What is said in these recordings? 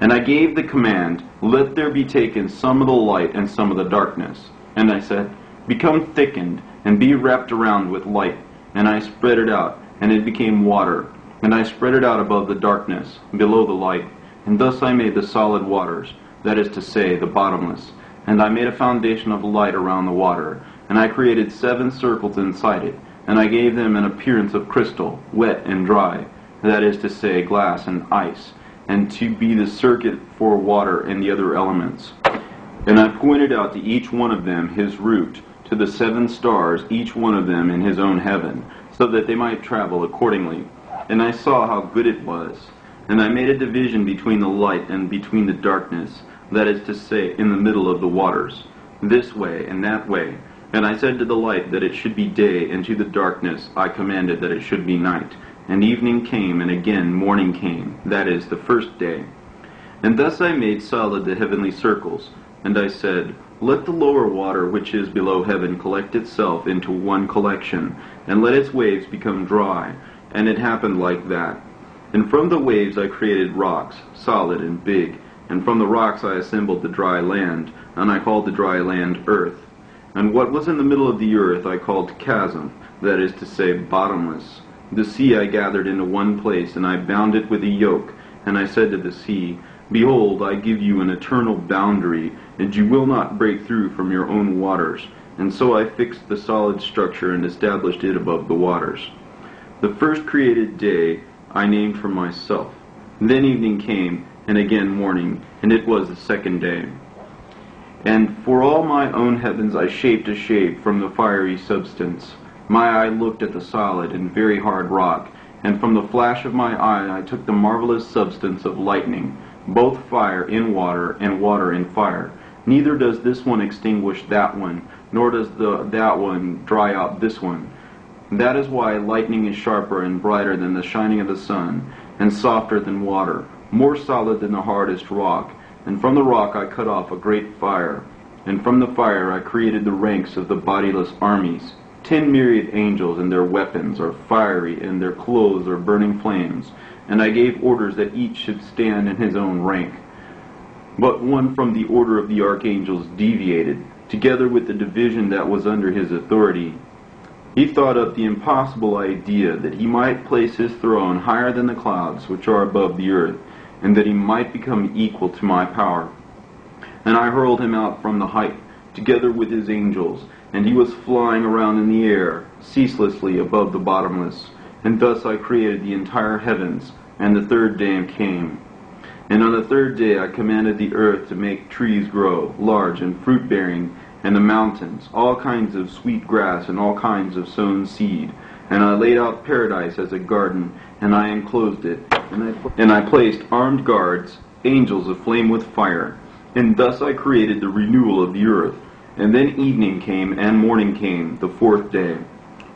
And I gave the command, let there be taken some of the light and some of the darkness. And I said, become thickened, and be wrapped around with light. And I spread it out, and it became water. And I spread it out above the darkness, below the light. And thus I made the solid waters, that is to say, the bottomless. And I made a foundation of light around the water. And I created 7 circles inside it. And I gave them an appearance of crystal, wet and dry, that is to say, glass and ice, and to be the circuit for water and the other elements. And I pointed out to each one of them his route, to the 7 stars, each one of them in his own heaven, so that they might travel accordingly. And I saw how good it was. And I made a division between the light and between the darkness, that is to say, in the middle of the waters, this way and that way. And I said to the light that it should be day, and to the darkness I commanded that it should be night. And evening came, and again morning came, that is, the first day. And thus I made solid the heavenly circles. And I said, let the lower water which is below heaven collect itself into one collection, and let its waves become dry. And it happened like that. And from the waves I created rocks, solid and big. And from the rocks I assembled the dry land, and I called the dry land earth. And what was in the middle of the earth I called chasm, that is to say, bottomless. The sea I gathered into one place, and I bound it with a yoke. And I said to the sea, behold, I give you an eternal boundary, and you will not break through from your own waters. And so I fixed the solid structure and established it above the waters. The first created day I named for myself. Then evening came, and again morning, and it was the second day. And for all my own heavens I shaped a shape from the fiery substance. My eye looked at the solid and very hard rock, and from the flash of my eye I took the marvelous substance of lightning, both fire in water and water in fire. Neither does this one extinguish that one, nor does that one dry out this one. That is why lightning is sharper and brighter than the shining of the sun, and softer than water, more solid than the hardest rock. And from the rock I cut off a great fire, and from the fire I created the ranks of the bodiless armies. 10 myriad angels, and their weapons are fiery, and their clothes are burning flames. And I gave orders that each should stand in his own rank. But one from the order of the archangels deviated, together with the division that was under his authority. He thought up the impossible idea that he might place his throne higher than the clouds which are above the earth, and that he might become equal to my power. And I hurled him out from the height, together with his angels, and he was flying around in the air, ceaselessly above the bottomless. And thus I created the entire heavens, and the third day came. And on the third day I commanded the earth to make trees grow, large and fruit-bearing, and the mountains, all kinds of sweet grass and all kinds of sown seed. And I laid out paradise as a garden, and I enclosed it. And I placed armed guards, angels aflame with fire. And thus I created the renewal of the earth. And then evening came, and morning came, the 4th day.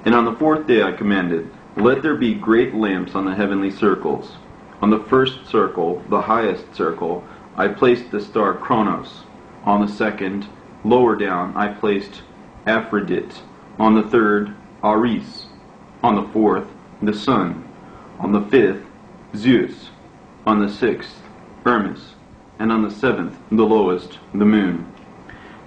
And on the 4th day I commanded, let there be great lamps on the heavenly circles. On the first circle, the highest circle, I placed the star Kronos. On the second, lower down, I placed Aphrodite. On the third, Ares. On the 4th, the sun. On the 5th, Zeus. On the 6th, Hermes. And on the 7th, the lowest, the moon.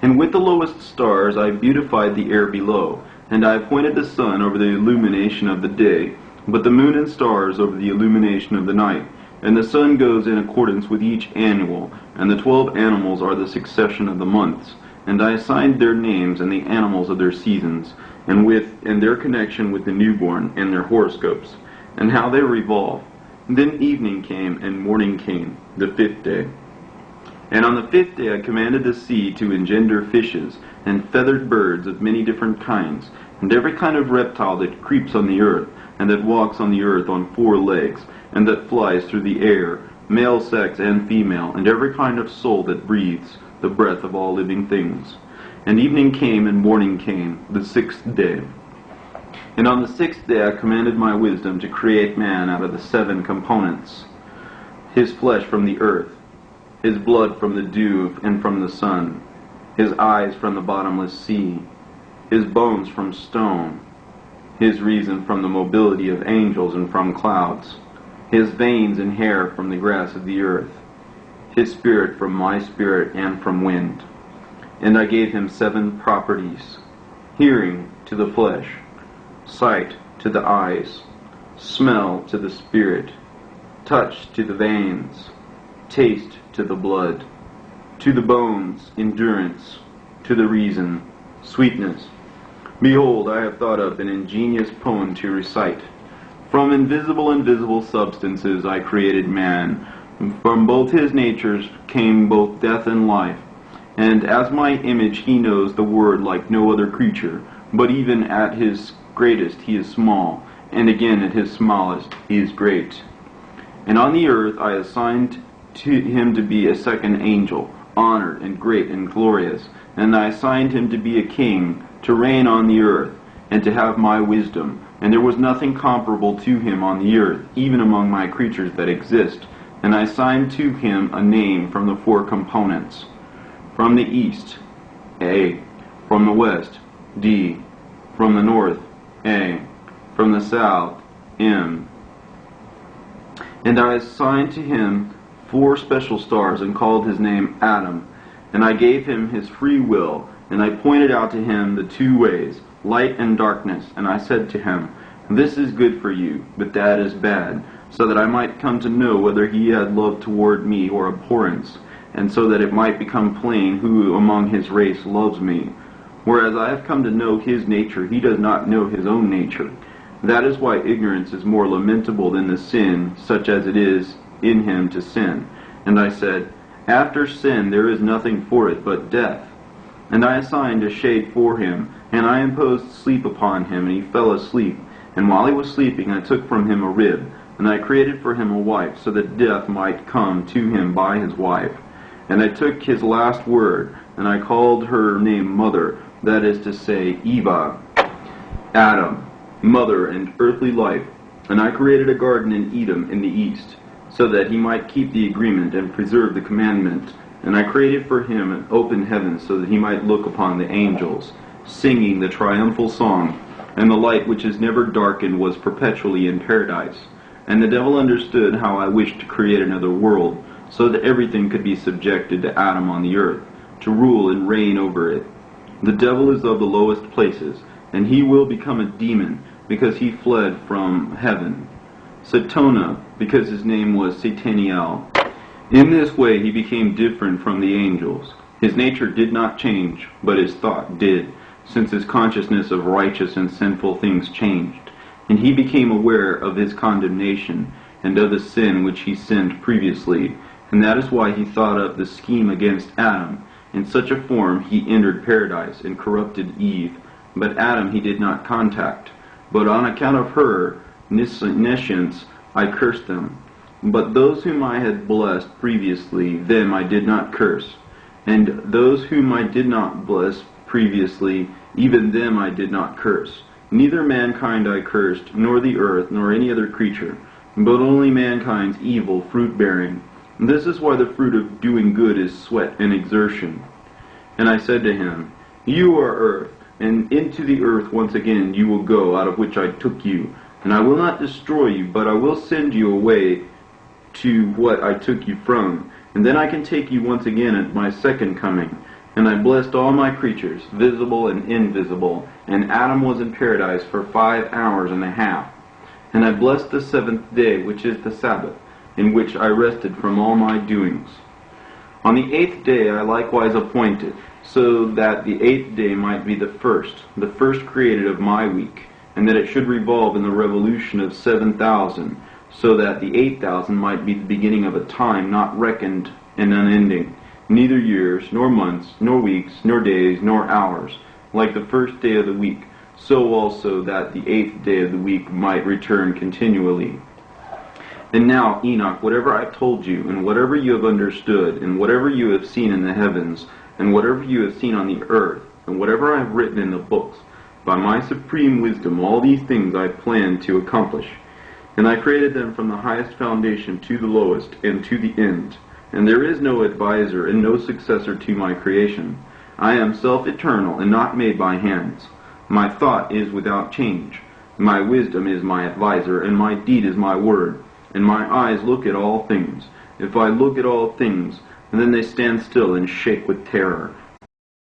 And with the lowest stars I beautified the air below, and I appointed the sun over the illumination of the day, but the moon and stars over the illumination of the night. And the sun goes in accordance with each annual, and the 12 animals are the succession of the months. And I assigned their names and the animals of their seasons, and their connection with the newborn, and their horoscopes, and how they revolve. And then evening came, and morning came, the 5th day. And on the 5th day I commanded the sea to engender fishes, and feathered birds of many different kinds, and every kind of reptile that creeps on the earth, and that walks on the earth on 4 legs, and that flies through the air, male sex and female, and every kind of soul that breathes, the breath of all living things. And evening came, and morning came, the 6th day. And on the 6th day I commanded my wisdom to create man out of the 7 components, his flesh from the earth, his blood from the dew and from the sun, his eyes from the bottomless sea, his bones from stone, his reason from the mobility of angels and from clouds, his veins and hair from the grass of the earth, his spirit from my spirit and from wind. And I gave him 7 properties: hearing to the flesh, sight to the eyes, smell to the spirit, touch to the veins, taste to the blood, to the bones endurance, to the reason sweetness. Behold, I have thought up an ingenious poem to recite. From invisible substances I created man. From both his natures came both death and life. And as my image he knows the word like no other creature. But even at his greatest he is small, and again at his smallest he is great. And on the earth I assigned to him to be a second angel, honored and great and glorious. And I assigned him to be a king, to reign on the earth, and to have my wisdom. And there was nothing comparable to him on the earth, even among my creatures that exist. And I assigned to him a name from the 4 components. From the east, A. From the west, D. From the north, A. From the south, M. And I assigned to him 4 special stars, and called his name Adam. And I gave him his free will, and I pointed out to him the 2 ways, light and darkness. And I said to him, this is good for you, but that is bad, so that I might come to know whether he had love toward me or abhorrence, and so that it might become plain who among his race loves me. Whereas I have come to know his nature, he does not know his own nature. That is why ignorance is more lamentable than the sin, such as it is in him to sin. And I said, after sin there is nothing for it but death. And I assigned a shade for him, and I imposed sleep upon him, and he fell asleep. And while he was sleeping, I took from him a rib, and I created for him a wife, so that death might come to him by his wife. And I took his last word, and I called her name Mother, that is to say, Eva, Adam, mother and earthly life. And I created a garden in Edom in the east, so that he might keep the agreement and preserve the commandment. And I created for him an open heaven, so that he might look upon the angels, singing the triumphal song. And the light which is never darkened was perpetually in paradise. And the devil understood how I wished to create another world, so that everything could be subjected to Adam on the earth, to rule and reign over it. The devil is of the lowest places, and he will become a demon, because he fled from heaven. Satona, because his name was Sataniel. In this way he became different from the angels. His nature did not change, but his thought did, since his consciousness of righteous and sinful things changed. And he became aware of his condemnation, and of the sin which he sinned previously. And that is why he thought up the scheme against Adam. In such a form he entered paradise and corrupted Eve. But Adam he did not contact. But on account of her nescience I cursed them. But those whom I had blessed previously, them I did not curse. And those whom I did not bless previously, even them I did not curse. Neither mankind I cursed, nor the earth, nor any other creature, but only mankind's evil fruit-bearing. This is why the fruit of doing good is sweat and exertion. And I said to him, you are earth, and into the earth once again you will go, out of which I took you. And I will not destroy you, but I will send you away to what I took you from. And then I can take you once again at my second coming. And I blessed all my creatures, visible and invisible. And Adam was in paradise for 5 hours and a half. And I blessed the 7th day, which is the Sabbath, in which I rested from all my doings. On the 8th day I likewise appointed, so that the 8th day might be the first created of my week, and that it should revolve in the revolution of 7,000, so that the 8,000 might be the beginning of a time not reckoned and unending, neither years, nor months, nor weeks, nor days, nor hours, like the first day of the week, so also that the 8th day of the week might return continually. And now, Enoch, whatever I have told you, and whatever you have understood, and whatever you have seen in the heavens, and whatever you have seen on the earth, and whatever I have written in the books, by my supreme wisdom all these things I planned to accomplish. And I created them from the highest foundation to the lowest, and to the end. And there is no advisor and no successor to my creation. I am self-eternal and not made by hands. My thought is without change. My wisdom is my advisor, and my deed is my word. And my eyes look at all things, if I look at all things, and then they stand still and shake with terror,